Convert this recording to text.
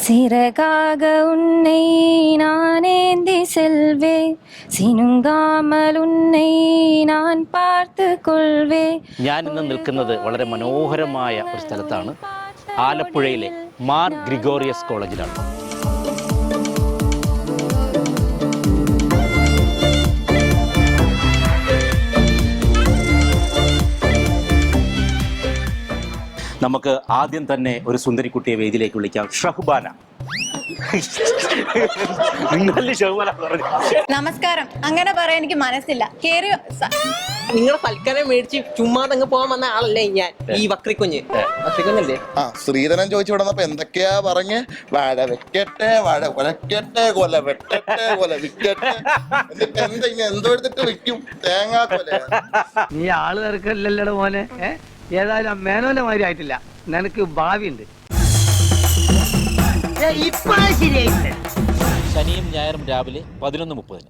சிறகாக உன்னை நான் ஏந்தி செல்வே, சினுங்காமல் உன்னை நான் பார்த்து കൊள்വേ. ഞാൻ ഇന്ന് നിൽക്കുന്നത് വളരെ മനോഹരമായ ഒരു സ്ഥലത്താണ്. ആലപ്പുഴയിലെ മാർ ഗ്രിഗോറിയസ് കോളേജിലാണ്. നമുക്ക് ആദ്യം തന്നെ ഒരു സുന്ദരിക്കുട്ടിയെ വേദിയിലേക്ക് വിളിക്കാം. ഷഹ്ബാന. നമസ്കാരം. അങ്ങനെ പറയാൻ എനിക്ക് മനസ്സില്ല. നിങ്ങളെ സൽക്കാരം മേടിച്ച് ചുമ്മാതങ്ങ് പോകാൻ വന്ന ആളല്ലേ ഞാൻ, ഈ വക്രിക്കുഞ്ഞല്ലേ? ശ്രീധരൻ ചോദിച്ചു വിടന്നപ്പോ എന്തൊക്കെയാ പറഞ്ഞ്, വാഴ വെക്കട്ടെ, വാഴ കൊലക്കട്ടെ, കൊല വെട്ടട്ടെ, കൊല വിക്കട്ടെ, എന്നിട്ട് എന്തെങ്കിലും എന്തോ എടുത്തിട്ട് വിൽക്കും, തേങ്ങാ കൊല. നീ ആള് തിരക്കല്ലല്ലോ മോനെ. ഏതായാലും മേനോന്റെ മാതിരി ആയിട്ടില്ല, നിനക്ക് ഭാവിയുണ്ട്. ശനിയും ഞായറും രാവിലെ 11:30.